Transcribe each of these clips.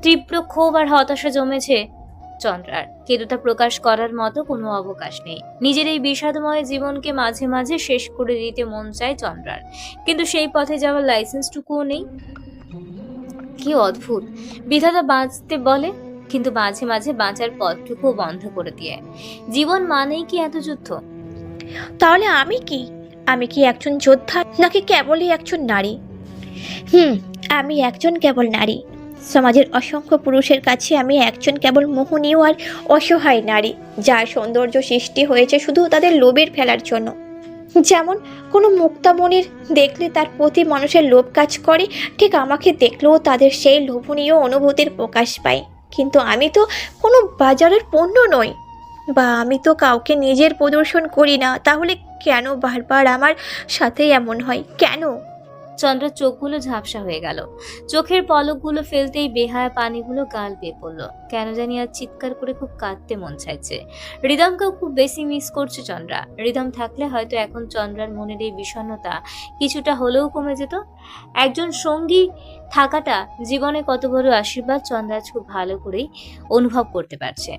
তীব্র ক্ষোভ আর হতাশা জমেছে চন্দ্রার, কিন্তু তা প্রকাশ করার মতো কোনো অবকাশ নেই। নিজের এই বিষাদময় জীবনকে মাঝে মাঝে শেষ করে দিতে মন চায় চন্দ্রার, কিন্তু সেই পথে যাওয়ার লাইসেন্সটুকুও নেই। কি অদ্ভুত, বিধাতা বাঁচতে বলে, কিন্তু মাঝে মাঝে বাঁচার পথটুকুও বন্ধ করে দিয়ে। জীবন মানেই কি এত যুদ্ধ? তাহলে আমি কি? আমি কি একজন যোদ্ধা, নাকি কেবলই একজন নারী? হুম, আমি একজন কেবল নারী। সমাজের অসংখ্য পুরুষের কাছে আমি একজন কেবল মোহনীয় আর অসহায় নারী, যার সৌন্দর্য সৃষ্টি হয়েছে শুধু তাদের লোভের ফেলার জন্য। যেমন কোনো মুক্তামণির দেখলে তার প্রতি মানুষের লোভ কাজ করে, ঠিক আমাকে দেখলেও তাদের সেই লোভনীয় অনুভূতির প্রকাশ পায়। কিন্তু আমি তো কোনো বাজারের পণ্য নই, বা আমি তো কাউকে নিজের প্রদর্শন করি না। তাহলে কেন বারবার আমার সাথে এমন হয়? কেন? চন্দ্রার চোখগুলো ঝাপসা হয়ে গেল। চোখের পলকগুলো ফেলতেই বেহায়া পানিগুলো গাল বেয়ে পড়লো। কেন জানি আর চিৎকার করে খুব কাঁদতে মন চাইছে। রিদমকেও খুব বেশি মিস করছে চন্দ্রা। রিদম থাকলে হয়তো এখন চন্দ্রার মনের এই বিষণ্ণতা কিছুটা হলেও কমে যেত। একজন সঙ্গী থাকাটা জীবনে কত বড় আশীর্বাদ চন্দ্রা আজ খুব ভালো করেই অনুভব করতে পারছে।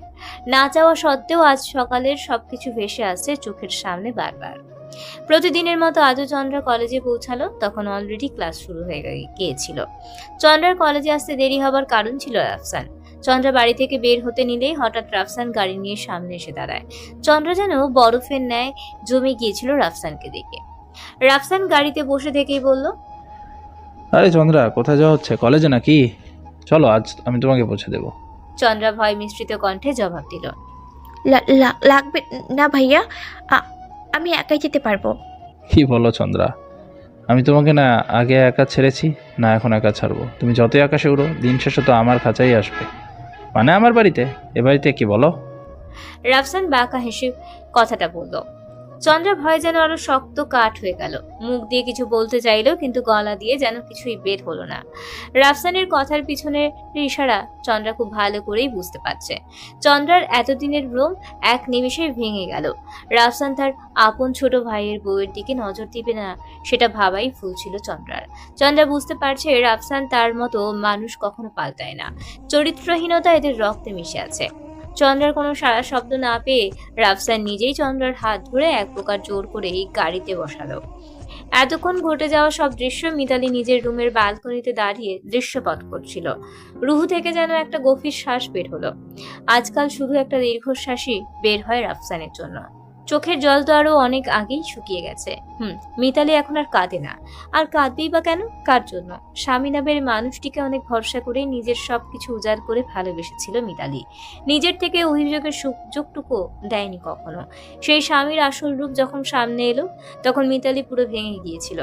না চাওয়া সত্ত্বেও আজ সকালের সবকিছু ভেসে আসছে চোখের সামনে বারবার। প্রতিদিনের মতো আজও চন্দ্রা কলেজে পৌঁছালো। তখন অলরেডি ক্লাস শুরু হয়ে গিয়েছিল। চন্দ্রার কলেজে আসতে দেরি হবার কারণ ছিল রাফসান। চন্দ্রা বাড়ি থেকে বের হতে নিলেই হঠাৎ রাফসান গাড়ি নিয়ে সামনে এসে দাঁড়ায়। চন্দ্রা যেন বরফের ন্যায় জমে গিয়েছিল রাফসানকে দেখে। রাফসান গাড়িতে বসে থেকেই বলল, আরে চন্দ্রা, কোথায় যাওয়া হচ্ছে? কলেজে নাকি? চলো, আজ আমি তোমাকে পৌঁছে দেবো। চন্দ্রা ভয় মিশ্রিত কণ্ঠে জবাব দিল, লাগবে না ভাইয়া, আমি একাই যেতে পারবো। কি বলো চন্দ্রা? আমি তোমাকে না আগে একা ছেড়েছি, না এখন একা ছাড়বো? তুমি যতই আকাশে উড়ো, দিন শেষে তো আমার কাছেই আসবে, মানে আমার বাড়িতে। এ বাড়িতে কি বলো? রাফসান বাঁকা হেসে কথাটা বলল। চন্দ্রা ভয় যেন আরো শক্ত কাঠ হয়ে গেল। মুখ দিয়ে কিছু বলতে চাইলো, কিন্তু গলা দিয়ে যেন কিছুই বের হলো না। রাফসানের কথার পিছনে ইশারা চন্দ্রা খুব ভালো করেই বুঝতে পারছে। চন্দ্রার এতদিনের ভ্রম এক নিমেষেই ভেঙে গেল। রাফসান তার আপন ছোট ভাইয়ের বউয়ের দিকে নজর দিবে না, সেটা ভাবাই ভুল ছিল চন্দ্রার। চন্দ্রা বুঝতে পারছে রাফসান তার মতো মানুষ কখনো পাল্টায় না। চরিত্রহীনতা এদের রক্তে মিশে আছে। চন্দ্রার কোনো সারা শব্দ না পেয়ে রাফসান নিজেই চন্দ্রার হাত ধরে এক প্রকার জোর করে গাড়িতে বসালো। এতক্ষণ ঘটে যাওয়া সব দৃশ্য মিতালি নিজের রুমের বালকনিতে দাঁড়িয়ে দৃশ্যপট করছিল। রুহু থেকে যেন একটা গভীর শ্বাস বের হলো। আজকাল শুধু একটা দীর্ঘশ্বাসই বের হয় রাফসানের জন্য। চোখের জল তো আরো অনেক আগেই শুকিয়ে গেছে। মিতালি এখন আর কাঁদে না। আর কাঁদবেই বা কেন? কার জন্য? স্বামী নামের মানুষটিকে অনেক ভরসা করে নিজের সবকিছু উজাড় করে ভালোবেসেছিল মিতালি। নিজের থেকে অভিযোগের সুযোগটুকু দেয়নি কখনো। সেই স্বামীর আসল রূপ যখন সামনে এলো, তখন মিতালি পুরো ভেঙে গিয়েছিল।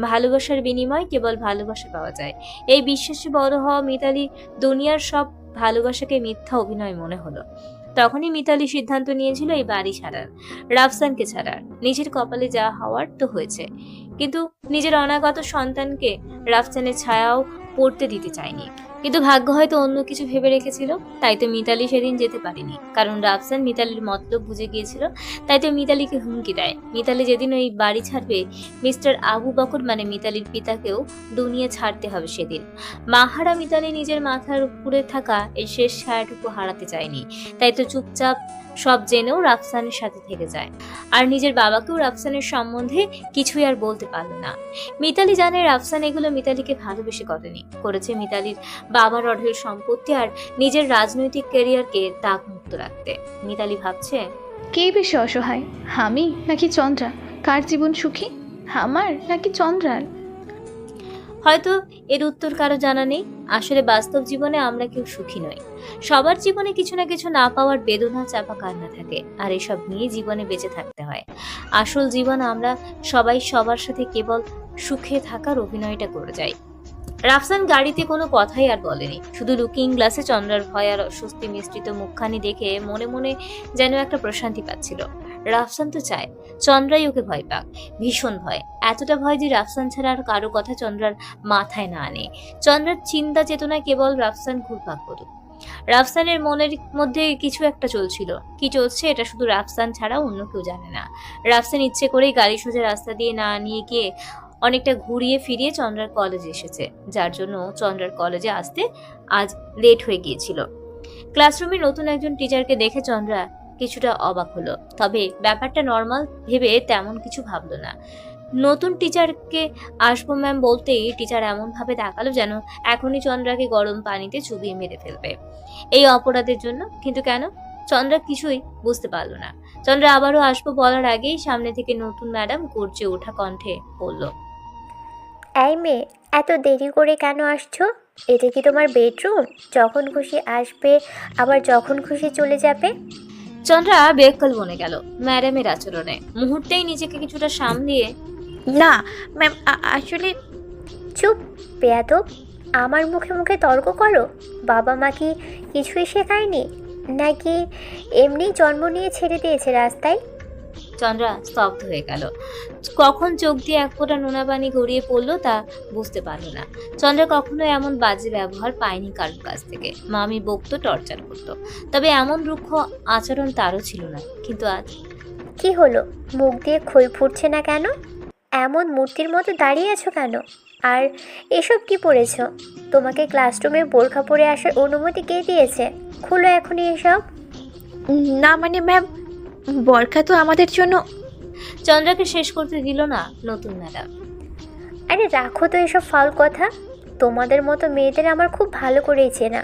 ভালোবাসার বিনিময় কেবল ভালোবাসা পাওয়া যায়, এই বিশ্বাসে বড় হওয়া মিতালি দুনিয়ার সব ভালোবাসাকে মিথ্যা অভিনয় মনে হলো। তখনই মিতালি সিদ্ধান্ত নিয়েছিল এই বাড়ি ছাড়ার, রাফসানকে ছাড়ার। নিজের কপালে যা হওয়ার তো হয়েছে, কিন্তু নিজের অনাগত সন্তানকে রাফসানের ছায়াও পড়তে দিতে চায়নি। কিন্তু ভাগ্য হয়তো অন্য কিছু ভেবে রেখেছিল। তাই তো মিতালি সেদিন যেতে পারেনি, কারণ রাফসান মিতালির মতলব বুঝে গিয়েছিল। তাই তো মিতালিকে হুমকি দেয়। মিতালি যেদিন ওই বাড়ি ছাড়বে, মিস্টার আবু বকর মানে মিতালির পিতাকেও দুনিয়া ছাড়তে হবে সেদিন। মাহারা মিতালি নিজের মাথার উপরে থাকা এই শেষ ছায়াটুকু হারাতে চায়নি। তাই তো চুপচাপ সব জেনেও রাফসানের সাথে থেকে যায়। আর নিজের বাবাকেও রাফসানের সম্বন্ধে কিছুই আর বলতে পারল না। মিতালি জানে রাফসান এগুলো মিতালিকে ভালোবেসে করেছে মিতালির বাবার অঢেল সম্পত্তি আর নিজের রাজনৈতিক ক্যারিয়ারকে দাগমুক্ত রাখতে। মিতালি ভাবছে, কে বেশি অসহায়, আমি নাকি চন্দ্রা? কার জীবন সুখী, আমার নাকি চন্দ্রার? হয়তো এর উত্তর কারো জানা নেই। আসলে বাস্তব জীবনে আমরা কেউ সুখী নই। সবার জীবনে কিছু না কিছু না পাওয়ার বেদনা, চাপা কান্না থাকে, আর এসব নিয়ে জীবনে বেঁচে থাকতে হয়। আসল জীবন আমরা সবাই সবার সাথে কেবল সুখে থাকার অভিনয়টা করে যাই। রাফসান গাড়িতে কোনো কথাই আর বলেনি, শুধু লুকিং গ্লাসে চন্দ্রার ভয় আর অস্বস্তি মিশ্রিত মুখখানি দেখে মনে মনে যেন একটা প্রশান্তি পাচ্ছিল। রাফসান তো চায় চন্দ্রাই ওকে ভয় পাক, ভীষণ ভয়, এতটা ভয় যে রাফসান ছাড়া আর কারো কথা চন্দ্রার মাথায় না আনে। চন্দ্রার চিন্তা চেতনায় কেবল রাফসান ঘুরপাক করুক। রাফসানের মনের মধ্যে কিছু একটা চলছিল। কি চলছে এটা শুধু রাফসান ছাড়া অন্য কেউ জানে না। রাফসান ইচ্ছে করেই গাড়ি সোজা রাস্তা দিয়ে না নিয়ে গিয়ে অনেকটা ঘুরিয়ে ফিরিয়ে চন্দ্রার কলেজে এসেছে, যার জন্য চন্দ্রার কলেজে আসতে আজ লেট হয়ে গিয়েছিল। ক্লাসরুমে নতুন একজন টিচারকে দেখে চন্দ্রা কিছুটা অবাক হলো, তবে ব্যাপারটা নর্মাল ভেবে তেমন কিছু ভাবলো না। নতুন টিচারকে আসবো ম্যাম বলতেই টিচার এমন ভাবে তাকালো যেন এখনই চন্দ্রাকে গরম পানিতে চুবিয়ে মেরে ফেলবে এই অপরাধের জন্য। কিন্তু কেন? চন্দ্রা কিছুই বুঝতে পারলো না। চন্দ্রা আবারও আসবো বলার আগেই সামনে থেকে নতুন ম্যাডাম গর্জে ওঠা কণ্ঠে বলল, এই মেয়ে, এত দেরি করে কেন আসছো? এটা কি তোমার বেডরুম? যখন খুশি আসবে, আবার যখন খুশি চলে যাবে। চন্দ্রা বেকল বনে গেল ম্যাডামের আচরণে। মুহূর্তেই নিজেকে কিছুটা সামলিয়ে, না ম্যাম, আসলে চুপ বেয়াদব, আমার মুখে মুখে তর্ক করো। বাবা মা কি কিছুই শেখায়নি, নাকি এমনি জন্ম নিয়ে ছেড়ে দিয়েছে রাস্তায়? চন্দ্রা স্তব্ধ হয়ে গেল। কখন চোখ দিয়ে এক ফোঁটা নোনা পানি গড়িয়ে পড়লো তা বুঝতে পারল না। চন্দ্রা কখনো এমন বাজে ব্যবহার পায়নি কারোর কাছ থেকে। মামি বকতো, টর্চার করতো, তবে এমন রুক্ষ আচরণ তারও ছিল না। কিন্তু আজ কি হলো, মুখ দিয়ে খই ফুটছে না কেন? এমন মূর্তির মতো দাঁড়িয়ে আছো কেন? আর এসব কি পড়েছ? তোমাকে ক্লাসরুমে বোরখা পরে আসার অনুমতি কে দিয়েছে? খুলো এখনই এসব। না মানে ম্যাম, বরখা তো আমাদের জন্য। চন্দ্রাকে শেষ করতে দিল না নতুন ম্যাডাম। আরে রাখো তো এসব ফাউল কথা। তোমাদের মতো মেয়েদের আমার খুব ভালো করেই চেনা।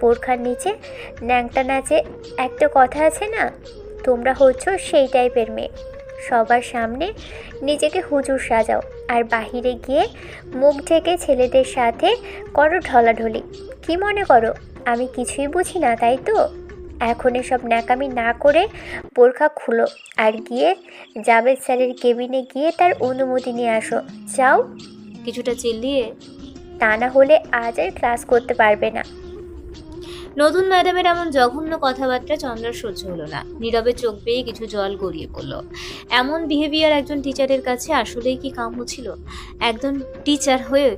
বোরখার নিচে ন্যাংটা নাচে একটা কথা আছে না, তোমরা হচ্ছ সেই টাইপের মেয়ে। সবার সামনে নিজেকে হুজুর সাজাও, আর বাহিরে গিয়ে মুখ ঢেকে ছেলেদের সাথে করো ঢলাঢলি। কি মনে করো আমি কিছুই বুঝি না, তাই তো? এখন এসব ন্যাকামি না করে বোরখা খুলো, আর গিয়ে জাবেদ স্যারের কেবিনে গিয়ে তার অনুমতি নিয়ে আসো। যাও। কিছুটা চিল্লিয়ে, তা না হলে আজ আর ক্লাস করতে পারবে না। নতুন ম্যাডামের এমন জঘন্য কথাবার্তা চন্দ্রার সহ্য হলো না। নীরবে চোখ বেয়ে কিছু জল গড়িয়ে পড়ল। এমন বিহেভিয়ার একজন টিচারের কাছে আসলেই কি কাম্য ছিল? একজন টিচার হয়ে,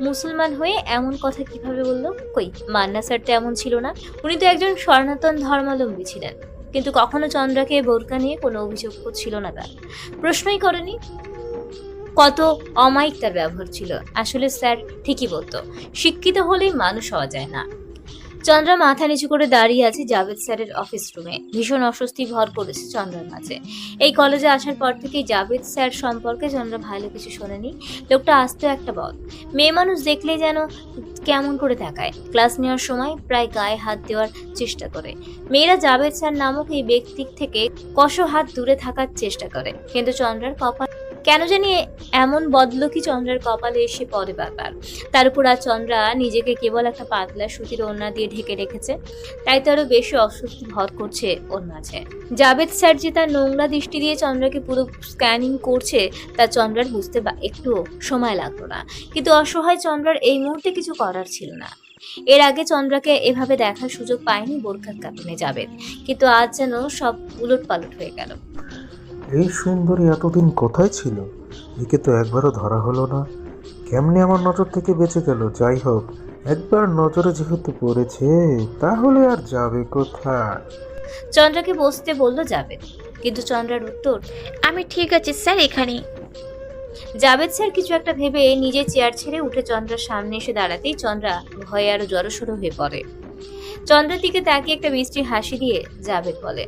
মুসলমান হয়ে এমন কথা কিভাবে বললো? কই, মান্না স্যার তো এমন ছিল না। উনি তো একজন সনাতন ধর্মাবলম্বী ছিলেন, কিন্তু কখনো চন্দ্রাকে বোরকা নিয়ে কোনো অভিযোগ ছিল না, তার প্রশ্নই করেনি। কত অমায়িক তার ব্যবহার ছিল। আসলে স্যার ঠিকই বলতো, শিক্ষিত হলেই মানুষ হওয়া যায় না। চন্দ্রা মাথা নিচু করে দাঁড়িয়ে আছে জাভেদ স্যারের অফিস রুমে। ভীষণ অস্বস্তি ভর করেছে চন্দ্রার মাঝে। এই কলেজে আসার পর থেকেই জাভেদ স্যার সম্পর্কে চন্দ্রা ভালো কিছু শোনেনি। লোকটা আস্ত একটা বদ। মেয়ে মানুষ দেখলেই যেন কেমন করে তাকায়। ক্লাস নেওয়ার সময় প্রায় গায়ে হাত দেওয়ার চেষ্টা করে। মেয়েরা জাভেদ স্যার নামক এই ব্যক্তির থেকে কশো হাত দূরে থাকার চেষ্টা করে, কিন্তু চন্দ্রার কপাল কেন জানি এমন বদলোকই চন্দ্রার কপালে এসে পড়ে বারবার। তার উপর আর চন্দ্রা নিজেকে কেবল একটা পাতলা সুতির ওড়না দিয়ে ঢেকে রেখেছে, তাই তো আরো বেশি অস্বস্তি ভর করছে ওর মাঝে। জাভেদ স্যার যে তার নোংরা দৃষ্টি দিয়ে চন্দ্রাকে পুরো স্ক্যানিং করছে তা চন্দ্রার বুঝতে একটু সময় লাগলো না। কিন্তু অসহায় চন্দ্রার এই মুহূর্তে কিছু করার ছিল না। এর আগে চন্দ্রাকে এভাবে দেখার সুযোগ পায়নি বোরখার কারণে জাভেদ, কিন্তু আজ যেন সব উলট পালট হয়ে গেল। এই সুন্দরী এতদিন কোথায় ছিল? একে তো একবারও ধরা হলো না। কেমনে আমার নজর থেকে বেঁচে গেল? যাই হোক, একবার নজরে যেহেতু পড়েছে, তাহলে আর যাবে কোথায়? চন্দ্রাকে বসতে বলল জাভেদ, কিন্তু চন্দ্রার উত্তর, আমি ঠিক আছে স্যার, এখানেই। জাভেদ স্যার কিছু একটা ভেবে নিজে চেয়ার ছেড়ে উঠে চন্দ্রার সামনে এসে দাঁড়াতেই চন্দ্রা ভয়ে আরো জড়সড় হয়ে পড়ে। চন্দ্রার দিকে তাকিয়ে একটা মিষ্টি হাসি দিয়ে জাভেদ বলে,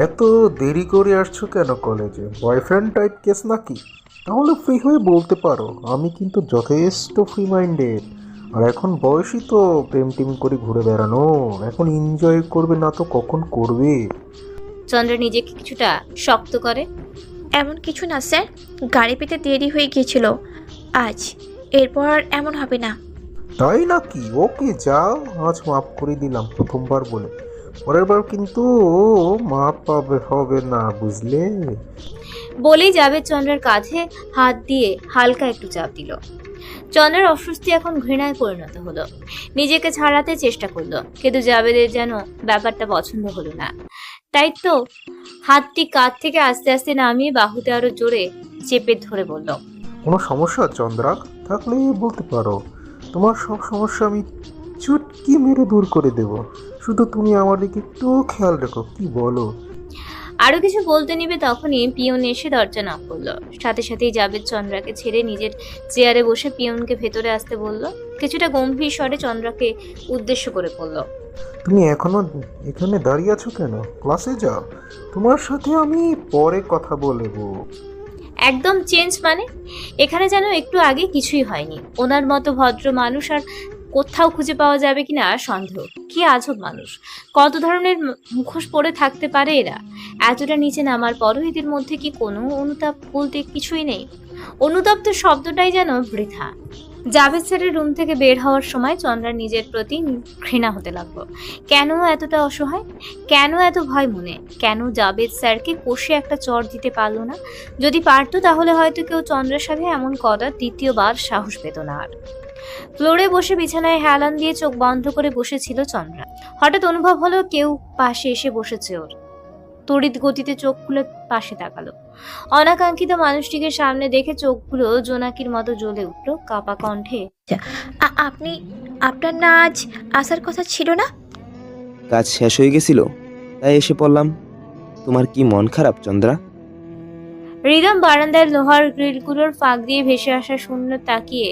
এত দেরি করে আসছো কেন কলেজে? বয়ফ্রেন্ড টাইপ কেস নাকি? তাহলে ফ্রি হয়ে বলতে পারো। আমি কিন্তু যথেষ্ট ফ্রি মাইন্ডেড। আর এখন বয়সই তো প্রেম টিম করে ঘুরে বেড়ানো। এখন এনজয় করবে না তো কখন করবে? চন্দ্রা নিজেকে কিছুটা শক্ত করে। এমন কিছু না স্যার, গাড়ি পেতে দেরি হয়ে গিয়েছিল আজ, এরপর আর এমন হবে না। তাই নাকি? ওকে যাও, আজ মাফ করে দিলাম প্রথমবার বলে। পরের বার কিন্তু মাপ পাবে হবে না, বুঝলে? বলেই জাভেদ চন্দ্রার কাঁধে হাত দিয়ে হালকা একটু চাপ দিল। চন্দ্রার অস্বস্তি এখন ঘৃণায় পরিণত হলো। নিজেকে ছাড়াতে চেষ্টা করলো, কিন্তু জাভেদের যেন ব্যাপারটা পছন্দ হলো না। তাই তো হাতটি কাঁধ থেকে আস্তে আস্তে নামিয়ে বাহুতে আরো জোরে চেপে ধরে বলল, কোনো সমস্যা চন্দ্রা থাকলে বলতে পারো। তোমার সব সমস্যা আমি চুটকি মেরে দূর করে দেব। শুধু তুমি আমার দিকে একটু খেয়াল রেখো। কি বলো? আরো কিছু বলতে নিবে তখনই পিয়ন এসে দরজা নক করলো। সাথে সাথেই জাবেদ চন্দ্রাকে ছেড়ে নিজের চেয়ারে বসে পিয়নকে ভেতরে আসতে বলল। কিছুটা গম্ভীর স্বরে চন্দ্রাকে উদ্দেশ্য করে বলল, তুমি এখনো এখানে দাঁড়িয়ে আছো কেন? ক্লাসে যাও, তোমার সাথে আমি পরে কথা বলবো। একদম চেঞ্জ মানে? এখানে যেন একটু আগে কিছুই হয়নি। ওনার মতো ভদ্র মানুষ আর কোথাও খুঁজে পাওয়া যাবে কিনা সন্দেহ। কি আজব মানুষ, কত ধরনের মুখোশ পরে থাকতে পারে এরা। এতটা নিচে নামার পরও এদের মধ্যে কি কোনো অনুতাপ বলতে কিছুই নেই? অনুতপ্ত শব্দটাই যেন বৃথা। জাভেদ স্যারের রুম থেকে বের হওয়ার সময় চন্দ্রার নিজের প্রতি ঘৃণা হতে লাগলো। কেন এতটা অসহায়? কেন এত ভয় মনে? কেন জাভেদ স্যারকে কষে একটা চড় দিতে পারলো না? যদি পারতো তাহলে হয়তো কেউ চন্দ্রার সাথে এমন করার দ্বিতীয়বার সাহস পেত না আর। ফ্লোরে বসে বিছানায় হেলান দিয়ে চোখ বন্ধ করে বসেছিল চন্দ্রা। হঠাৎ অনুভব হলো কেউ পাশে এসে বসেছে ওর। তড়িৎ গতিতে চোখ খুলে পাশে তাকালো। অনাকাঙ্ক্ষিত মানুষটিকে সামনে দেখে চোখগুলো জোনাকির মতো জ্বলে উঠল কাপা কণ্ঠে, আপনি, আপনার না আজ আসার কথা ছিল না? কাজ শেষ হয়ে গেছিল, তাই এসে পড়লাম। তোমার কি মন খারাপ চন্দ্রা? রিদম বারান্দায় লোহার গ্রিলগুলোর ফাঁক দিয়ে ভেসে আসা শূন্য তাকিয়ে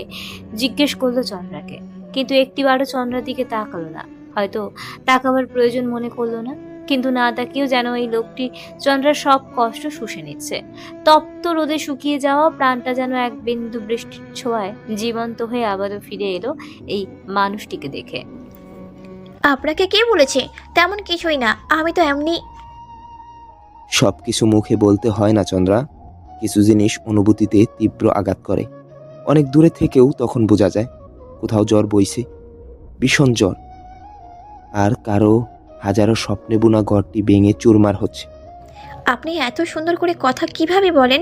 জিজ্ঞেস করলো চন্দ্রাকে, কিন্তু একটিবারও চন্দ্রার দিকে তাকালো না। হয়তো তাকাবার প্রয়োজন মনে করলো না, কিন্তু না তাকিয়েও যেন এই লোকটি চন্দ্রার সব কষ্ট শুষে নিচ্ছে। তপ্ত রোদে শুকিয়ে যাওয়া প্রাণটা যেন এক বিন্দু বৃষ্টির ছোঁয়ায় জীবন্ত হয়ে আবারও ফিরে এলো এই মানুষটিকে দেখে। আপনাকে কে বলেছে? তেমন কিছুই না, আমি তো এমনি। সব কিছু মুখে বলতে হয় না চন্দ্রা, কিছু জিনিস অনুভূতিতে তীব্র আঘাত করে। অনেক দূরে থেকেও তখন বোঝা যায় কোথাও জ্বর বইছে, ভীষণ জ্বর, আর কারো হাজারো স্বপ্নে বুনা ঘরটি ভেঙে চুরমার হচ্ছে। আপনি এত সুন্দর করে কথা কিভাবে বলেন?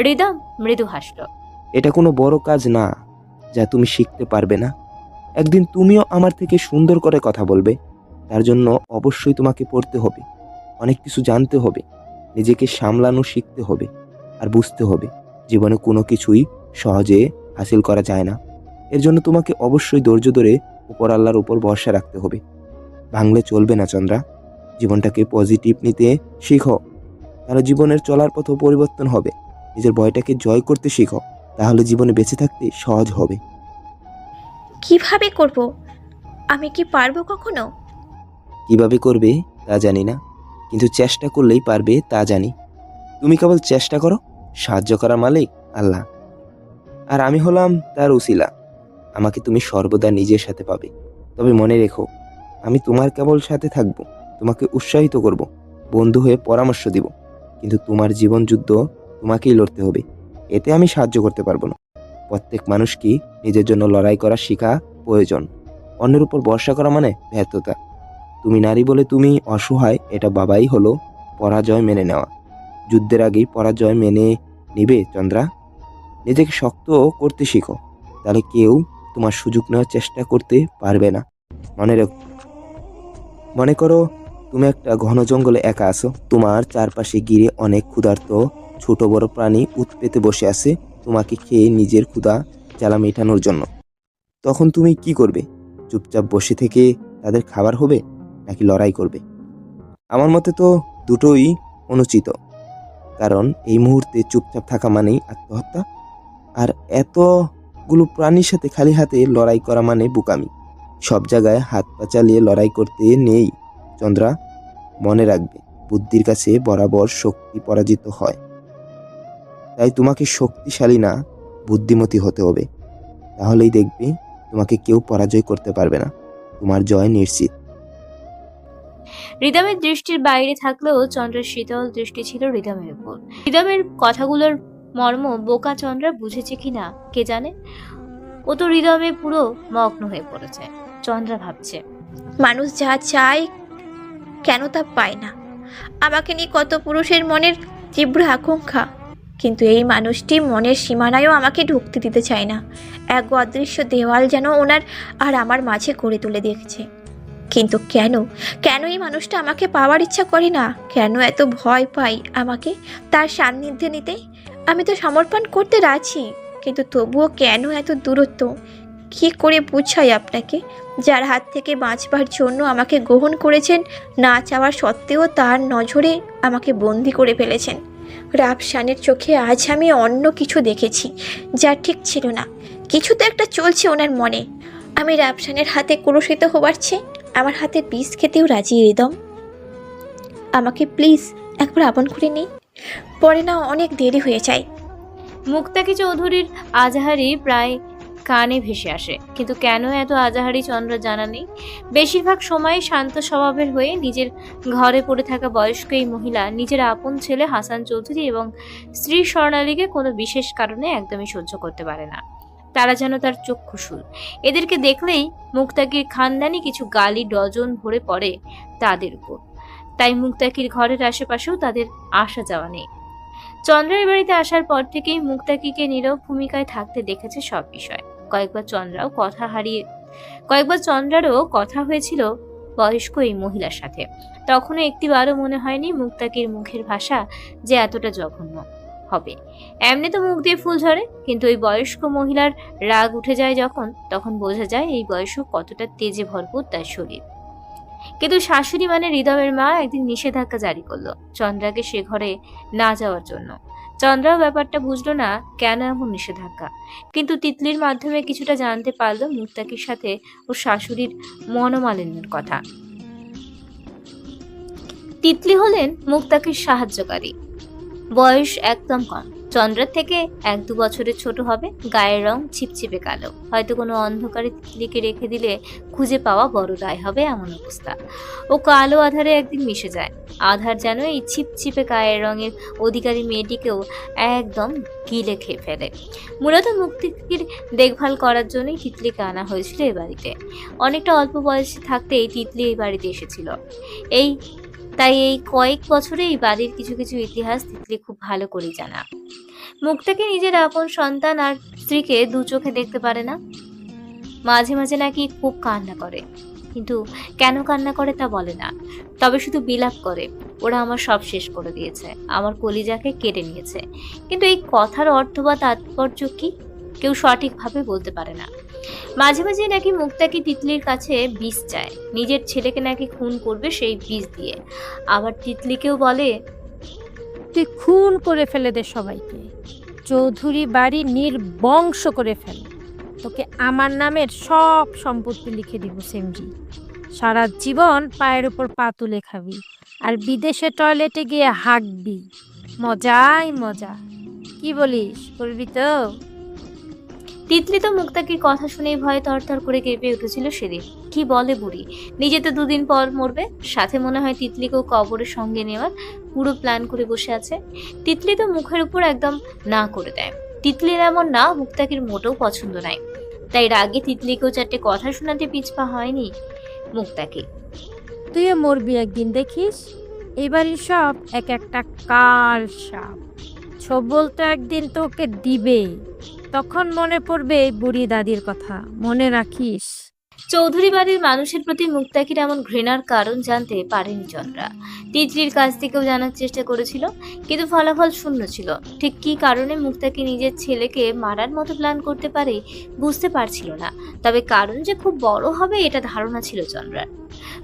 রিদম মৃদু হাসল। এটা কোনো বড় কাজ না যা তুমি শিখতে পারবে না। একদিন তুমিও আমার থেকে সুন্দর করে কথা বলবে। তার জন্য অবশ্যই তোমাকে পড়তে হবে, অনেক কিছু জানতে হবে, নিজেকে সামলানো শিখতে হবে, আর বুঝতে হবে জীবনে কোনো কিছুই সহজে হাসিল করা যায় না। এর জন্য তোমাকে অবশ্যই ধৈর্য ধরে উপর আল্লাহর উপর ভরসা রাখতে হবে। ভাঙলে চলবে না চন্দ্রা, জীবনটাকে পজিটিভ নিতে শিখো, তাহলে জীবনের চলার পথও পরিবর্তন হবে। নিজের ভয়টাকে জয় করতে শিখো, তাহলে জীবনে বেঁচে থাকতে সহজ হবে। কিভাবে করব? আমি কি পারবো কখনো? কিভাবে করবে তা জানি না, কিন্তু চেষ্টা করলেই পারবে তা জানি। তুমি কেবল চেষ্টা করো, সাহায্য করার মালিক আল্লাহ, আর আমি হলাম তার উসিলা। আমাকে তুমি সর্বদা নিজের সাথে পাবে। তবে মনে রেখো, আমি তোমার কেবল সাথে থাকবো, তোমাকে উৎসাহিত করব, বন্ধু হয়ে পরামর্শ দিব, কিন্তু তোমার জীবন যুদ্ধ তোমাকেই লড়তে হবে। এতে আমি সাহায্য করতে পারবো না। প্রত্যেক মানুষকে নিজের জন্য লড়াই করা শেখা প্রয়োজন। অন্যের উপর ভরসা করা মানে ব্যর্থতা। তুমি নারী বলে তুমি অসহায়, এটা বাবাই হলো পরাজয় মেনে নেওয়া। যুদ্ধের আগেই পরাজয় মেনে নিবে চন্দ্রা। নিজেকে শক্ত করতে শিখো, তাহলে কেউ তোমার সুযোগ নেওয়ার চেষ্টা করতে পারবে না। মনে করো তুমি একটা ঘন জঙ্গলে একা আছো, তোমার চারপাশে ঘিরে অনেক ক্ষুধার্ত ছোট বড় প্রাণী উৎপেতে বসে আছে তোমাকে খেয়ে নিজের ক্ষুধা জ্বালা মেটানোর জন্য। তখন তুমি কি করবে? চুপচাপ বসে থেকে তাদের খাবার হবে, নাকি লড়াই করবে? আমার মতে তো দুটোই অনুচিত, কারণ এই মুহূর্তে চুপচাপ থাকা মানেই আত্মহত্যা, আর এতগুলো প্রাণীর সাথে খালি হাতে লড়াই করা মানে বোকামি। সব জায়গায় হাত পা চালিয়ে লড়াই করতে নেই চন্দ্রা। মনে রাখবে, বুদ্ধির কাছে বরাবর শক্তি পরাজিত হয়। তাই তোমাকে শক্তিশালী না, বুদ্ধিমতী হতে হবে। তাহলেই দেখবে তোমাকে কেউ পরাজয় করতে পারবে না, তোমার জয় নিশ্চিত। রিদমের দৃষ্টির বাইরে থাকলেও চন্দ্রের শীতল দৃষ্টি ছিল রিদমের উপর। রিদমের কথাগুলোর মর্ম বোকা চন্দ্রা বুঝেছে কিনা কে জানে। ও তো রিদমে পুরো মগ্ন হয়ে পড়েছে। চন্দ্রা ভাবছে, মানুষ যা চায় কেন তা পায় না। আমাকে নিয়ে কত পুরুষের মনের তীব্র আকাঙ্ক্ষা, কিন্তু এই মানুষটি মনের সীমানায়ও আমাকে ঢুকতে দিতে চায় না। এক অদৃশ্য দেওয়াল যেন ওনার আর আমার মাঝে গড়ে তুলে দিয়েছে। কিন্তু কেন কেন এই মানুষটা আমাকে পাওয়ার ইচ্ছা করে না? কেন এত ভয় পাই আমাকে তার সান্নিধ্যে নিতে? আমি তো সমর্পণ করতে রাজি, কিন্তু তবুও কেন এত দূরত্ব? কি করে বুঝাই আপনাকে? যার হাত থেকে বাঁচবার জন্য আমাকে গ্রহণ করেছেন, না চাওয়ার সত্ত্বেও তার নজরে আমাকে বন্দি করে ফেলেছেন। রাফসানের চোখে আজ আমি অন্য কিছু দেখেছি, যা ঠিক ছিল না। কিছু তো একটা চলছে ওনার মনে। আমি রাফসানের হাতে কলুষিত হবার চেয়ে আমার হাতে বিষ খেতেও রাজি রিদম। আমাকে প্লিজ একবার আপন করে নিই, পরে না অনেক দেরি হয়ে যায়। মুক্তাকি চৌধুরীর আজাহারি প্রায় কানে ভেসে আসে, কিন্তু কেন এত আজাহারি চন্দ্র জানা নেই। বেশিরভাগ সময় শান্ত স্বভাবের হয়ে নিজের ঘরে পড়ে থাকা বয়স্ক এই মহিলা নিজের আপন ছেলে হাসান চৌধুরী এবং স্ত্রী স্বর্ণালীকে কোনো বিশেষ কারণে একদমই সহ্য করতে পারে না। তারা যেন তার চক্ষুশূল। এদেরকে দেখলেই মুক্তাকির খানদানি কিছু গালি ডজন ভরে পড়ে তাদের উপর। তাই মুক্তাকির ঘরের আশেপাশেও তাদের আসা যাওয়া নেই। চন্দ্রের বাড়িতে আসার পর থেকেই মুক্তাকিকে নীরব ভূমিকায় থাকতে দেখেছে সব বিষয়। কয়েকবার চন্দ্রারও কথা হয়েছিল বয়স্ক এই মহিলার সাথে। তখনও একটিবারও মনে হয়নি মুক্তাকির মুখের ভাষা যে এতটা জঘন্য হবে। এমনি তো মুখ দিয়ে ফুল ঝরে, কিন্তু ওই বয়স্ক মহিলার রাগ উঠে যায় যখন, তখন বোঝা যায় এই বয়সও কতটা তেজে ভরপুর তার শরীর। কিন্তু শাশুড়ি মানে হৃদয়ের মা একদিন নিষেধাজ্ঞা জারি করলো চন্দ্রাকে সে ঘরে না যাওয়ার জন্য। চন্দ্রাও ব্যাপারটা বুঝলো না কেন এমন নিষেধাজ্ঞা, কিন্তু তিতলির মাধ্যমে কিছুটা জানতে পারলো মুক্তাকির সাথে ওর শাশুড়ির মনোমালিন্যের কথা। তিতলি হলেন মুক্তাকির সাহায্যকারী। বয়স একদম কম, চন্দ্রার থেকে 1-2 বছরের ছোট হবে। গায়ের রং ছিপছিপে কালো, হয়তো কোনো অন্ধকারে তিতলিকে রেখে দিলে খুঁজে পাওয়া বড় দায় হবে এমন অবস্থা। ও কালো আধারে একদিন মিশে যায়। আধার যেন এই ছিপছিপে গায়ের রঙের অধিকারী মেয়েটিকেও একদম গিলে খেয়ে ফেলে। মূলত মুক্তির দেখভাল করার জন্যই তিতলিকে আনা হয়েছিল এ বাড়িতে। অনেকটা অল্প বয়সে থাকতেই তিতলি এই বাড়িতে এসেছিল। তাই এই কয়েক বছরে এই বাড়ির কিছু কিছু ইতিহাস তিতলি খুব ভালো করে জানা। মুক্তাকে নিজের আপন সন্তান আর স্ত্রীকে দু চোখে দেখতে পারে না। মাঝে মাঝে নাকি খুব কান্না করে, কিন্তু কেন কান্না করে তা বলে না। তবে শুধু বিলাপ করে, ওরা আমার সব শেষ করে দিয়েছে, আমার কলিজাকে কেটে নিয়েছে। কিন্তু এই কথার অর্থ বা তাৎপর্য কি কেউ সঠিকভাবে বলতে পারে না। মাঝে মাঝে নাকি মুক্তাকি তিতলির কাছে বিষ চায়, নিজের ছেলেকে নাকি খুন করবে সেই বিষ দিয়ে। আবার তিতলিকেও বলে, তুই খুন করে ফেলে দে সবাইকে, চৌধুরী বাড়ি নির্বংশ করে ফেল, তোকে আমার নামের সব সম্পত্তি লিখে দিব সেমরি, সারা জীবন পায়ের উপর পা তুলে খাবি, আর বিদেশে টয়লেটে গিয়ে হাঁকবি, মজাই মজা। কি বলিস, করবি তো? তিতলি তো মুক্তাকির কথা শুনেই ভয়ে তরতর করে কেঁপে উঠেছিল সেদিন। কি বলে বুড়ি, নিজে তো 2 দিন পর মরবে, সাথে মনে হয় তিতলিকেও কবরের সঙ্গে নেওয়ার পুরো প্ল্যান করে বসে আছে। তিতলি তো মুখের উপর একদম না করে দেয়। তিতলির এমন না মুক্তাকির মোটেও পছন্দ নাই, তাই রাগে তিতলিকেও 4টে কথা শোনাতে পিছপা হয়নি মুক্তাকি। তুইও মরবি একদিন, দেখিস। এবারই সব এক একটা কাল সাপ, ছবল তো একদিন তোকে দিবে, তখন মনে পড়বে এই বুড়ি দাদির কথা, মনে রাখিস। চৌধুরী বাড়ির মানুষের প্রতি মুক্তাকির এমন ঘৃণার কারণ জানতে পারেনি চন্দ্রা। তিতলির কাছ থেকেও জানার চেষ্টা করেছিল, কিন্তু ফলাফল শূন্য ছিল। ঠিক কী কারণে মুক্তাকি নিজের ছেলেকে মারার মতো প্ল্যান করতে পারে বুঝতে পারছিল না, তবে কারণ যে খুব বড় হবে এটা ধারণা ছিল চন্দ্রার।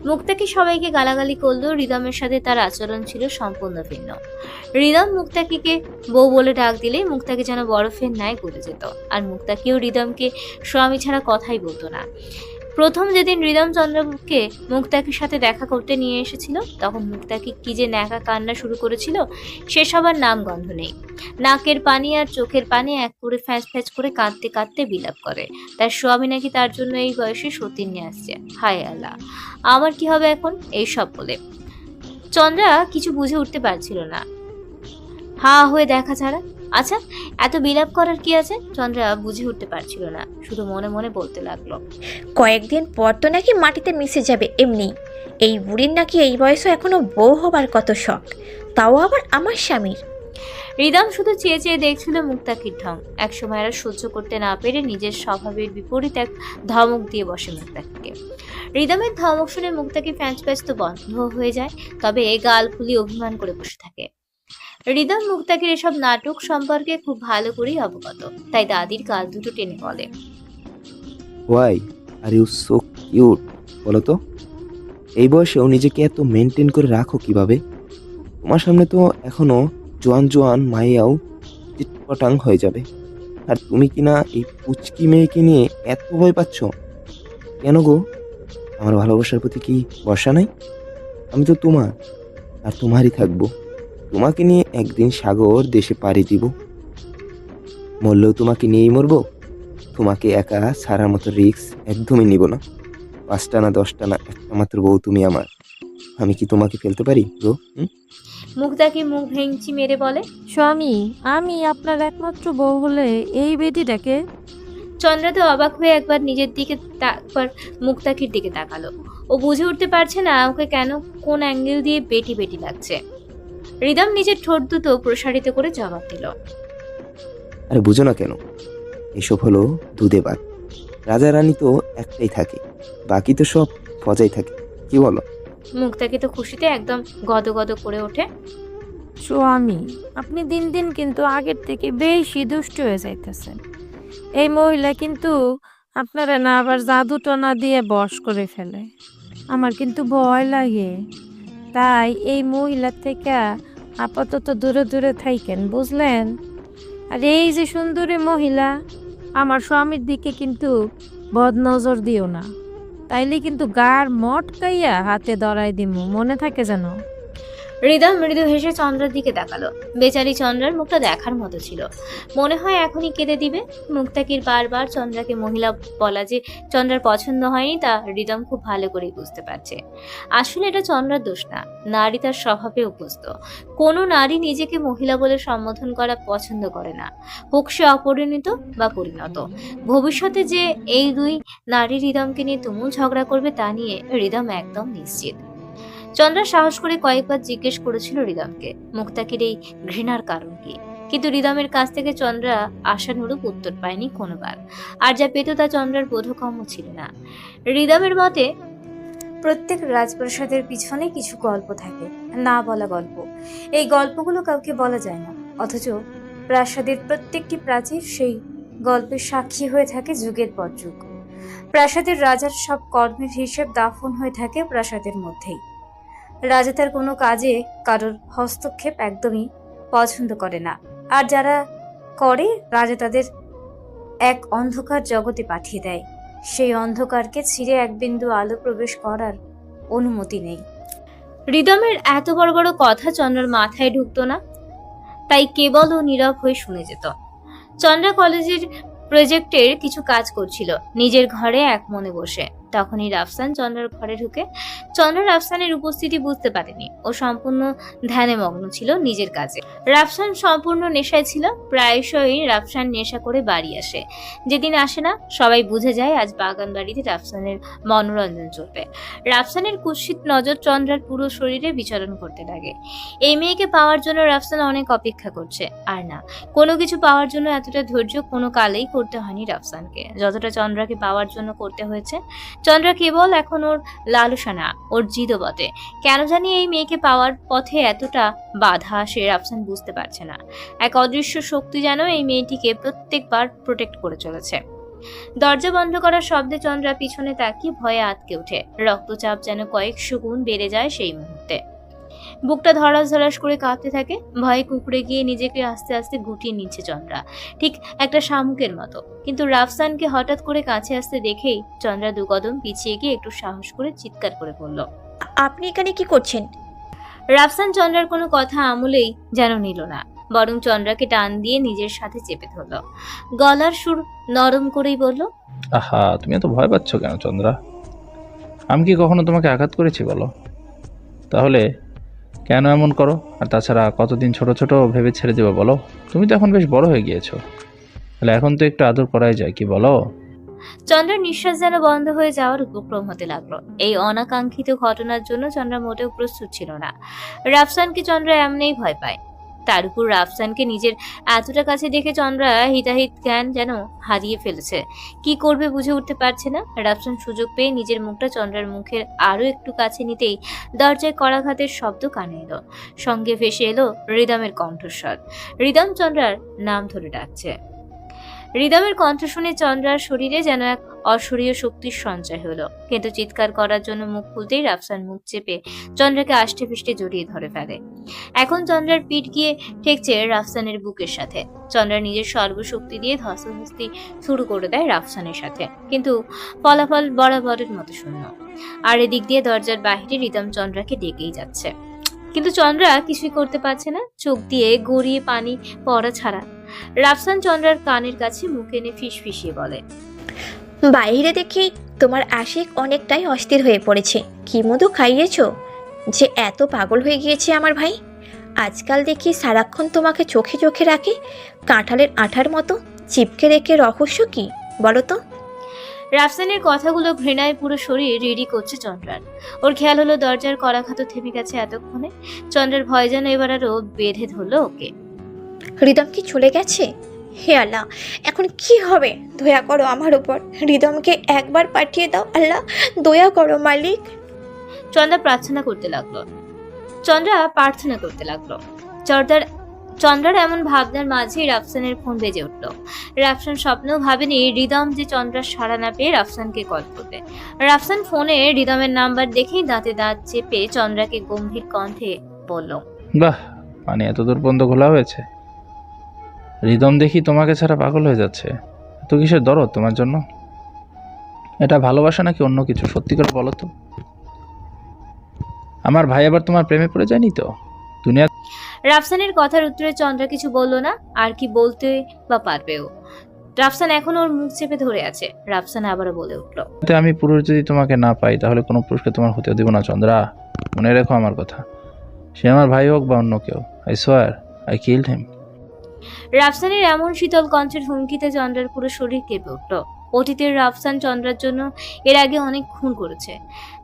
মুক্তাকি সবাইকে গালাগালি করলেও রিদমের সাথে তার আচরণ ছিল সম্পূর্ণ ভিন্ন। রিদম মুক্তাকিকে বউ বলে ডাক দিলেই মুক্তাকি যেন বরফের ন্যায় গলে যেত, আর মুক্তাকিও রিদমকে স্বামী ছাড়া কথাই বলতো না। প্রথম যেদিন রিদম চন্দ্রকে মুক্তাকির সাথে দেখা করতে নিয়ে এসেছিল, তখন মুক্তাকি কি যে ন্যাকা কান্না শুরু করেছিল সে সবার নাম গন্ধ নেই। নাকের পানি আর চোখের পানি এক করে ফ্যাঁচ ফ্যাঁচ করে কাঁদতে কাঁদতে বিলাপ করে। তার স্বামী নাকি তার জন্য এই বয়সে সতীন নিয়ে আসছে। হায় আল্লাহ, আমার কি হবে এখন, এই সব বলে চন্দ্রা কিছু বুঝে উঠতে পারছিল না, হা হয়ে দেখা ছাড়া। আচ্ছা, এত বিলাপ করার কি আছে? চন্দ্রা বুঝে উঠতে পারছিল না, শুধু মনে মনে বলতে লাগলো, কয়েকদিন পর তো নাকি মাটিতে মিশে যাবে এমনি। এই বুড়ির নাকি এই বয়সে এখনো বউ হবার কত শখ, তাও আবার আমার স্বামীর। রিদম শুধু চেয়ে চেয়ে দেখছিল মুক্তাকির ঢং। একসময় আর সহ্য করতে না পেরে নিজের স্বভাবের বিপরীত এক ধমক দিয়ে বসে মুক্তাকিকে। রিদমের ধমক শুনে মুক্তাকি ফ্যাঁচ ফ্যাঁচ তো বন্ধ হয়ে যায়, তবে গাল ফুলিয়ে অভিমান করে বসে থাকে। রিদম মুক্তাকির এসব নাটক সম্পর্কে খুব ভালো করেই অবগত, তাই দাদির গাল দুটো টেনে বলে, why are you so cute? বলো তো, এই বয়সেও নিজেকে এত মেনটেন করে রাখো কিভাবে? তোমার সামনে তো এখনো জোয়ান জোয়ান মাইয়াও চিটপটাং হয়ে যাবে, আর তুমি কিনা এই পুচকি মেয়েকে নিয়ে এত ভয় পাচ্ছ কেন গো? আমার ভালোবাসার প্রতি কি ভরসা নাই? আমি তো তোমার, আর তোমারই থাকবো। তোমাকে নিয়ে একদিন সাগর দেশে পাড়ি দিব, মরলেও তোমাকে নিয়েই মরবো। তোমাকে একা ছাড়ার মতো রিস্ক একদমই নিব না। 5টা না 10টা না, একটা মাত্র বউ তুমি আমার। আমি কি তোমাকে ফেলতে পারি গো? মুক্তাকে মুখ ভেঙচি মেরে বলে। স্বামী, আমি আপনার একমাত্র বউ হলে এই বেটিটাকে। চন্দ্রা তো অবাক হয়ে একবার নিজের দিকে একবার মুক্তাকির দিকে তাকালো। ও বুঝে উঠতে পারছে না ওকে কেন কোন অ্যাঙ্গেল দিয়ে বেটি বেটি লাগছে। রিদম নিজের ঠোঁট দুটো প্রসারিত করে জবাব দিল। আরে বুঝো না কেন? এসব হলো দুধে ভাত। রাজা রানী তো একটাই থাকে, বাকি তো সব ফজাই থাকে, কি বলো? মুক্তাকি তো খুশিতে একদম গদগদ করে ওঠে। স্বামী, আপনি দিন দিন কিন্তু আগের থেকে বেশি দুষ্ট হয়ে যাইতেছেন। এই মহিলা কিন্তু আপনারা না আবার জাদু টনা দিয়ে বশ করে ফেলে। আমার কিন্তু ভয় লাগে, তাই এই মহিলার থেকে আপাতত দূরে দূরে থাকেন, বুঝলেন? আর এই যে সুন্দরী মহিলা, আমার স্বামীর দিকে কিন্তু বদনজর দিও না, তাইলে কিন্তু গার মটকাইয়া হাতে ধরাই দিমু, মনে থাকে যেন। রিদম মৃদু হেসে চন্দ্রার দিকে তাকালো। বেচারি চন্দ্রার মুখটা দেখার মতো ছিল, মনে হয় এখনই কেঁদে দিবে। মুক্তাকির বারবার চন্দ্রাকে মহিলা বলা যে চন্দ্রার পছন্দ হয়নি তা রিদম খুব ভালো করেই বুঝতে পারছে। আসলে এটা চন্দ্রার দোষ না, নারী তার স্বভাবে অভ্যস্ত। কোনো নারী নিজেকে মহিলা বলে সম্বোধন করা পছন্দ করে না, হোক সে অপরিণত বা পরিণত। ভবিষ্যতে যে এই দুই নারী রিদমকে নিয়ে তুমুল ঝগড়া করবে তা নিয়ে রিদম একদম নিশ্চিত। চন্দ্রা সাহস করে কয়েকবার জিজ্ঞেস করেছিল রিদমকে মুক্তাকির এই ঘৃণার কারণ কি, কিন্তু রিদমের কাছ থেকে চন্দ্রা আশানুরূপ উত্তর পায়নি কোনোবার। আর যা পেত তা চন্দ্রার বোধগম্য ছিল না। রিদমের মতে প্রত্যেক রাজপ্রাসাদের পিছনে কিছু গল্প থাকে, না বলা গল্প। এই গল্পগুলো কাউকে বলা যায় না, অথচ প্রাসাদের প্রত্যেকটি প্রাচীর সেই গল্পের সাক্ষী হয়ে থাকে যুগের পর যুগ। প্রাসাদের রাজার সব কর্মের হিসেব দাফন হয়ে থাকে প্রাসাদের মধ্যেই। রাজা তার কোনো কাজে কারোর হস্তক্ষেপ একদমই পছন্দ করে না, আর যারা করে রাজা তাদের এক অন্ধকার জগতে পাঠিয়ে দেয়। সেই অন্ধকারকে ছিঁড়ে এক বিন্দু আলো প্রবেশ করার অনুমতি নেই। রিদমের এত বড় বড় কথা চন্দ্রার মাথায় ঢুকতো না, তাই কেবল ও নীরব হয়ে শুনে যেত। চন্দ্রা কলেজের প্রজেক্টের কিছু কাজ করছিল নিজের ঘরে এক মনে বসে। তখনই রাফসান চন্দ্রার ঘরে ঢুকে। চন্দ্রা রাফসানের উপস্থিতি বুঝতে পারেনি, ও সম্পূর্ণ ধ্যানে মগ্ন ছিল নিজের কাজে। রাফসান সম্পূর্ণ নেশায় ছিল, প্রায়শই রাফসান নেশা করে বাড়ি আসে। যেদিন আসে না সবাই বুঝে যায় আজ বাগান বাড়িতে রাফসানের মনোরঞ্জন চলবে। রাফসানের কুৎসিত নজর চন্দ্রার পুরো শরীরে বিচরণ করতে লাগে। এই মেয়েকে পাওয়ার জন্য রাফসান অনেক অপেক্ষা করছে, আর না কোনো কিছু পাওয়ার জন্য এতটা ধৈর্য কোনো কালেই করতে হয়নি রাফসানকে যতটা চন্দ্রাকে পাওয়ার জন্য করতে হয়েছে। চন্দ্রা কেবল এখন ওর লালসা না, ওর জিদও বটে। কেন জানি এই মেয়েকে পাওয়ার পথে এতটা বাধা আসে রাফসান বুঝতে পারছে না। এক অদৃশ্য শক্তি যেন এই মেয়েটিকে প্রত্যেকবার প্রোটেক্ট করে চলেছে। দরজা বন্ধ করার শব্দে চন্দ্রা পিছনে তাকিয়ে ভয়ে আটকে ওঠে। রক্তচাপ যেন কয়েকশো গুণ বেড়ে যায় সেই মুহূর্তে। বুকটা ধরাস ধরাস করে কাঁপতে থাকে। ভয়ে কুঁকড়ে গিয়ে নিজেকে আস্তে আস্তে গুটিয়ে নিচ্ছে চন্দ্রা, ঠিক একটা শামুকের মতো। কিন্তু রাফসানকে হঠাৎ করে কাছে আসতে দেখেই চন্দ্রা দুকদম পিছিয়ে গিয়ে একটু সাহস করে চিৎকার করে বলল, আপনি এখানে কি করছেন? রাফসান চন্দ্রার কোনো কথা আমলেই যেন নিল না, বরং চন্দ্রাকে টান দিয়ে নিজের সাথে চেপে ধরল। গলার সুর নরম করেই বলল, আহা, তুমি এত ভয় পাচ্ছ কেন চন্দ্রা? আমি কি কখনো তোমাকে আঘাত করেছি বলো? তাহলে কেন এমন করো? আর তাছাড়া কতদিন ছোট ছোট ভেবে ছেড়ে দেবো বলো? তুমি তো এখন বেশ বড় হয়ে গিয়েছো, তাহলে এখন তো একটু আদর করাই যায়, কি বলো? চন্দ্রার নিঃশ্বাস যেন বন্ধ হয়ে যাওয়ার উপক্রম হতে লাগলো। এই অনাকাঙ্ক্ষিত ঘটনার জন্য চন্দ্রা মোটেও প্রস্তুত ছিল না। রাফসানকে চন্দ্রা এমনিই ভয় পায়, তার উপর রাফসানকে নিজের এতটা কাছে দেখে চন্দ্রা হিতাহিত জ্ঞান যেন হারিয়ে ফেলেছে। কি করবে বুঝে উঠতে পারছে না। রাফসান সুযোগ পেয়ে নিজের মুখটা চন্দ্রার মুখের আরো একটু কাছে নিতেই দরজায় করাঘাতের শব্দ কানে এলো। সঙ্গে ভেসে এলো রিদমের কণ্ঠস্বর। রিদম চন্দ্রার নাম ধরে ডাকছে। রিদমের কণ্ঠ শুনে চন্দ্রার শরীরে যেন এক অশরীয় শক্তির সঞ্চয় হলো, কিন্তু চিৎকার করার জন্য মুখ খুলতেই রাফসান মুখ চেপে চন্দ্রাকে আষ্টে পৃষ্ঠে জড়িয়ে ধরে ফেলে। এখন চন্দ্রার পিঠ গিয়ে ঠেকছে রাফসানের বুকের সাথে। চন্দ্রা নিজের সর্বশক্তি দিয়ে ধস্তাধস্তি শুরু করে দেয় রাফসানের সাথে, কিন্তু ফলাফল বরাবরের মতো শূন্য। আর এদিক দিয়ে দরজার বাহিরে রিদম চন্দ্রাকে ডেকেই যাচ্ছে, কিন্তু চন্দ্রা কিছুই করতে পারছে না, চোখ দিয়ে গড়িয়ে পানি পড়া ছাড়া। রাফসান চন্দ্রার কানের কাছে মুখ এনে ফিসফিসিয়ে বলে, বাইরে দেখি তোমার আশিক অনেকটাই অস্থির হয়ে পড়েছে। কি মধু খাইয়েছো যে এত পাগল হয়ে গিয়েছে আমার ভাই? আজকাল দেখি সারাক্ষণ তোমাকে চোখে চোখে রাখে, কাঁঠালের আঠার মতো চিপকে রেখে। রহস্য কি বলো তো? রাফসানের কথাগুলো ঘৃণায় পুরো শরীর রেডি করছে চন্দ্রার। ওর খেয়াল হলো দরজার করাঘাত থেমে গেছে এতক্ষণে। চন্দ্রার ভয় যেন এবার আরো বেঁধে ধরলো ওকে। রিদম কি চলে গেছে? হে আল্লাহ, এখন কি হবে? দয়া করো আমার উপর, রিদমকে একবার পাঠিয়ে দাও আল্লাহ, দয়া করো মালিক। চন্দ্রা প্রার্থনা করতে লাগলো। চন্দ্রার এমন ভাবনার মাঝেই রাফসানের ফোন বেজে উঠল। রাফসান স্বপ্নেও ভাবেনি রিদম যে চন্দ্রার সাড়া না পেয়ে রাফসানকে কল করবে। রাফসান ফোনে রিদমের নাম্বার দেখেই দাঁতে দাঁত চেপে চন্দ্রাকে গম্ভীর কণ্ঠে বলল, বাহ, পানি এত দূর পর্যন্ত খোলা হয়েছে। রিদম দেখি তোমাকে ছাড়া পাগল হয়ে যাচ্ছে। এত কিসের দরদ তোমার জন্য? এটা ভালোবাসা নাকি অন্য কিছু? সত্যি করে বলো তো। আমার ভাই আবার তোমার প্রেমে পড়ে যায়নি তো? দুনিয়া রাফসানের কথার উত্তরে চন্দ্রা কিছু বলল না, আর কি বলতে বা পারবেও। রাফসান এখন ওর মুখ চেপে ধরে আছে। রাফসান আবারও বলে উঠল, আমি পুরুষ যদি তোমাকে না পাই তাহলে কোনো পুরুষকে তোমার হতেও দিব না চন্দ্রা। মনে রেখো আমার কথা। সে আমার ভাই হোক বা অন্য কেউ, আই সোয়ার আই কিলড হিম। রাফসানের এমন শীতল কণ্ঠের হুমকিতে চন্দ্রার পুরো শরীর কেঁপে উঠল। অতীতের রাফসান চন্দ্রার জন্য এর আগে অনেক খুন করেছে,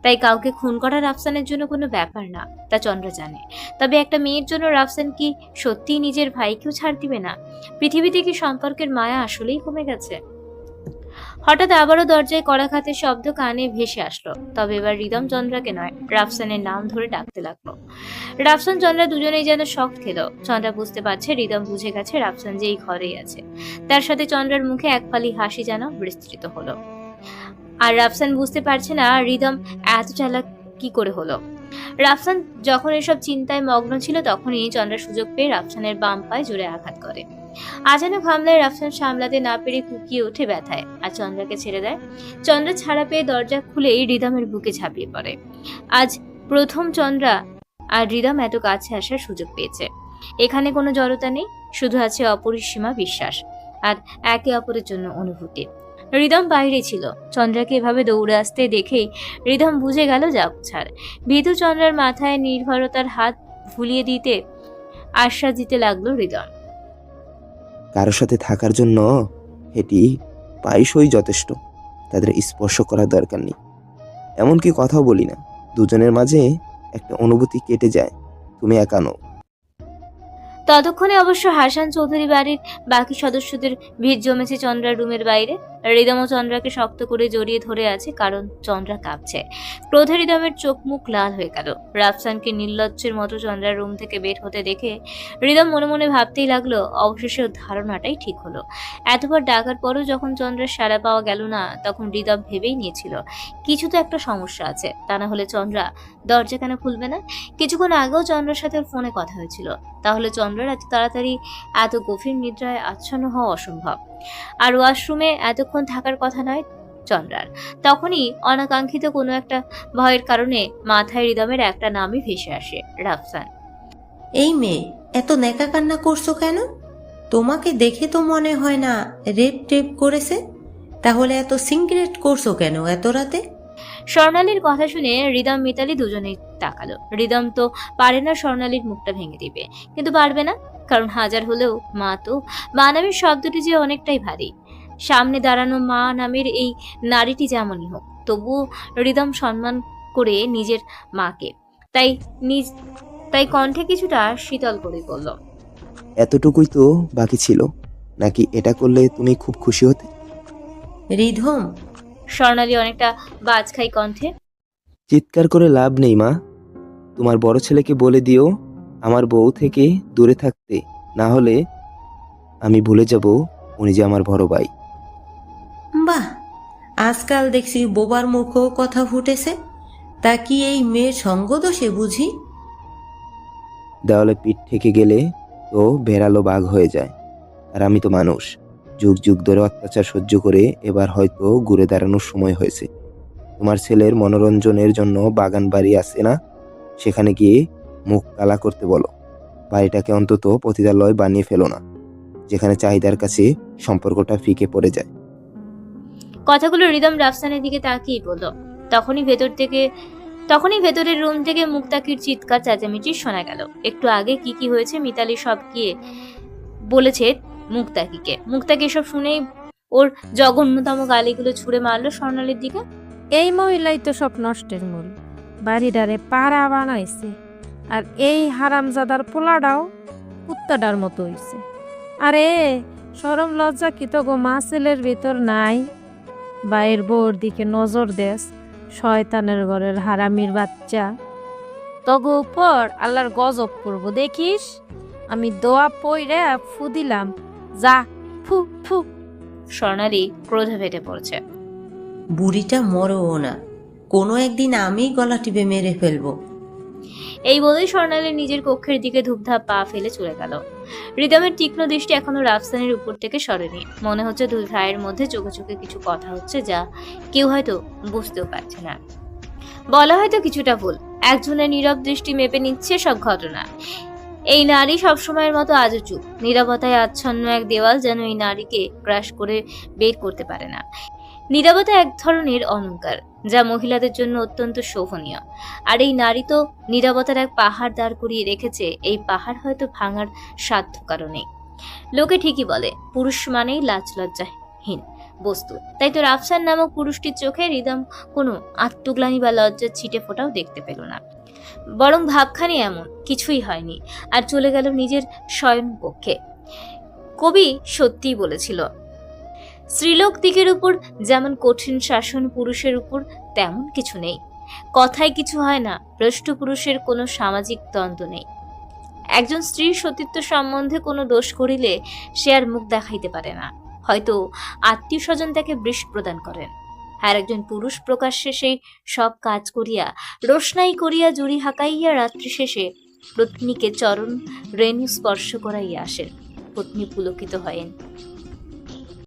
তাই কাউকে খুন করা রাফসানের জন্য কোনো ব্যাপার না, তা চন্দ্রা জানে। তবে একটা মেয়ের জন্য রাফসান কি সত্যিই নিজের ভাইকেও ছাড় দিবে না? পৃথিবীতে কি সম্পর্কের মায়া আসলেই কমে গেছে? হঠাৎ আবারও দরজায় কড়াঘাতের শব্দ কানে ভেসে আসলো। তবে এবার রিদম চন্দ্রাকে নয়, রাফসানের নাম ধরে ডাকতে লাগলো। রাফসান চন্দ্রা দুজনেই যেন শক খেল। চন্দ্রা বুঝতে পারছে রিদম বুঝে গেছে রাফসান যে এই ঘরেই আছে। তার সাথে চন্দ্রার মুখে এক ফালি হাসি যেন বিস্তৃত হলো। আর রাফসান বুঝতে পারছে না রিদম এত চালাক কি করে হলো। রাফসান যখন এসব চিন্তায় মগ্ন ছিল তখনই চন্দ্রা সুযোগ পেয়ে রাফসানের বাম পায়ে জোরে আঘাত করে। আচানক হামলায় রাফসান সামলাতে না পেরে কুকিয়ে ওঠে ব্যথায়, আর চন্দ্রাকে ছেড়ে দেয়। চন্দ্রা ছাড়া পেয়ে দরজা খুলেই রিদমের বুকে ঝাঁপিয়ে পড়ে। আজ প্রথম চন্দ্রা আর রিদম এত কাছে আসার সুযোগ পেয়েছে। এখানে কোনো জড়তা নেই, শুধু আছে অপরিসীমা বিশ্বাস আর একে অপরের জন্য অনুভূতি। রিদম বাইরে ছিল। চন্দ্রাকে এভাবে দৌড়ে আসতে দেখেই রিদম বুঝে গেল যা ছাড়। ভীতু চন্দ্রার মাথায় নির্ভরতার হাত ভুলিয়ে দিতে আশ্বাস দিতে লাগলো রিদম। কারোর সাথে থাকার জন্য এটি প্রায়শই যথেষ্ট। তাদের স্পর্শ করার দরকার নেই, এমনকি কথাও বলি না। দুজনের মাঝে একটা অনুভূতি কেটে যায়, তুমি একা নও। ততক্ষণে অবশ্য হাসান চৌধুরী বাড়ির বাকি সদস্যদের ভিড় জমেছে চন্দ্রার রুমের বাইরে। রিদম ও চন্দ্রাকে শক্ত করে জড়িয়ে ধরে আছে, কারণ চন্দ্রা কাঁপছে। ক্রোধে রিদমের চোখ মুখ লাল হয়ে গেল। রাফসানকে নির্লজ্জের মতো চন্দ্রার রুম থেকে বের হতে দেখে রিদম মনে মনে ভাবতেই লাগলো অবশেষে ওর ধারণাটাই ঠিক হলো। এতবার ডাকার পরও যখন চন্দ্রার সাড়া পাওয়া গেল না, তখন রিদম ভেবেই নিয়েছিল কিছু তো একটা সমস্যা আছে, তা না হলে চন্দ্রা দরজা কেন খুলবে না? কিছুক্ষণ আগেও চন্দ্রার সাথে ফোনে কথা হয়েছিল, তাহলে চন্দ্রার এত তাড়াতাড়ি এত গভীর নিদ্রায় আচ্ছন্ন হওয়া অসম্ভব। আর ওয়াশরুমে এতক্ষণ থাকার কথা নয় চন্দ্রার। তখনই অনাকাঙ্ক্ষিত কোনো একটা ভয়ের কারণে মাথায় রিদমের একটা নামই ভেসে আসে, রাফসান। এই মেয়ে, এত নেকা কান্না করছো কেন? তোমাকে দেখে তো মনে হয় না রেপ টেপ করেছে। তাহলে এত সিগারেট করছো কেন এত রাতে? স্বর্ণালীর কথা শুনে রিদম মিতালি দুজনেই তাকালো। রিদম তো পারে না স্বর্ণালীর মুখটা ভেঙে দিবে, কিন্তু পারবে না, কারণ হাজার হলেও মা তো। মা নামের শব্দটি যে অনেকটাই ভারী। সামনে দাঁড়ানো মা নামের এই নারীটি যেমনই হোক, তবুও রিদম সম্মান করে নিজের মাকে, তাই কণ্ঠে কিছুটা শীতল করে বলল, এতটুকুই তো বাকি ছিল, নাকি এটা করলে তুমি খুব খুশি হতে? রিধম, স্বর্ণালী অনেকটা বাজখাই কণ্ঠে। চিৎকার করে লাভ নেই মা। তোমার বড় ছেলেকে বলে দিও আমার বউ থেকে দূরে থাকতে, না হলে আমি ভুলে যাব উনি যে আমার বড় ভাই। বাহ, আজকাল দেখছি বোবার মুখেও কথা ফুটেছে। তা কি এই মেয়ের সঙ্গদোষে বুঝি? দেওয়ালে পিঠ ঠেকে গেলে তো বেড়ালো বাঘ হয়ে যায়। আর আমি তো মানুষ, যুগ যুগ ধরে অত্যাচার সহ্য করে এবার হয়তো ঘুরে দাঁড়ানোর সময় হয়েছে। তোমার ছেলের মনোরঞ্জনের জন্য বাগান বাড়ি আছে না, সেখানে গিয়ে মুখ কালা করতে বলো। বাড়িটাকে অন্তত পতিতালয় বানিয়ে ফেলো না, যেখানে চাহিদার কাছে সম্পর্কটা ফিকে পড়ে যায়। কথাগুলো রিদম রাফসানের দিকে তাকিয়ে বলল। তখনই ভেতরের রুম থেকে মুক্তাকির চিৎকার চেঁচামেচি শোনা গেল। একটু আগে কি কি হয়েছে মিতালি সব গিয়ে বলেছে মুক্তাকিকে। মুক্তাকি এসব শুনেই ওর জঘন্যতম গালিগুলো ছুঁড়ে মারলো স্বর্ণালীর দিকে। এই মহিলাই তো সব নষ্টের মূল, বাড়িটারে পাড়া বানাইছে। আর এই হারামজাদার পোলাটাও কুত্তাটার মতো হইছে। আরে শরম লজ্জা কি তো গো মা ছেলের ভিতর নাই? বাইরের বউর দিকে নজর দেস, শয়তানের ঘরের হারামির বাচ্চা। তগো উপর আল্লাহর গজব করব দেখিস। আমি দোয়া পইরা ফু দিলাম, যা ফু ফু। স্বর্ণালী ক্রোধে ফেটে পড়ছে। বুড়িটা মরও না, কোনো একদিন আমি গলা টিপে মেরে ফেলবো। এই বলেই স্বর্ণালী নিজের কক্ষের দিকে ধূপধাপ পা ফেলে চলে গেল। রিদমের তীক্ষ্ণ দৃষ্টি এখনো রাফসানের উপর থেকে সরেনি। মনে হচ্ছে দুই ভাইয়ের মধ্যে চোখে চোখে কিছু কথা হচ্ছে, যা কেউ হয়তো বুঝতেও পারছে না। বলা হয়তো কিছুটা ভুল, একজনের নীরব দৃষ্টি মেপে নিচ্ছে সব ঘটনা। এই নারী সবসময়ের মতো আজও চুপ। নীরবতায় আচ্ছন্ন এক দেওয়াল যেন এই নারীকে ক্রাশ করে বের করতে পারে না। নীরবতা এক ধরনের অলংকার, যা মহিলাদের জন্য অত্যন্ত শোভনীয়। আর এই নারী তো নীরবতার এক পাহাড় দাঁড় করিয়ে রেখেছে। এই পাহাড় হয়তো ভাঙার সাধ্য কারণে। লোকে ঠিকই বলে পুরুষ মানেই লাজ লজ্জাহীন বস্তু। তাই তো রাফসান নামক পুরুষটির চোখে রিদম কোনো আত্মগ্লানি বা লজ্জার ছিটে ফোটাও দেখতে পেল না। বরং ভাবখানি এমন কিছুই হয়নি, আর চলে গেল নিজের শয়ন কক্ষে। কবি সত্যিই বলেছিল, স্ত্রীলোক দিকের উপর যেমন কঠিন শাসন, পুরুষের উপর তেমন কিছু নেই। কথায় কিছু হয় না, ভ্রষ্ট পুরুষের কোনো সামাজিক দ্বন্দ্ব নেই। একজন স্ত্রীর সতীত্ব সম্বন্ধে কোনো দোষ করিলে সে আর মুখ দেখাইতে পারে না। হয়তো আত্মীয় স্বজন তাকে বৃষ প্রদান করেন। আর একজন পুরুষ প্রকাশ্যে সেই সব কাজ করিয়া, রোশনাই করিয়া, জুড়ি হাঁকাইয়া রাত্রি শেষে পত্নীকে চরণ রেণু স্পর্শ করাইয়া আসেন। পত্নী পুলকিত হয়েন।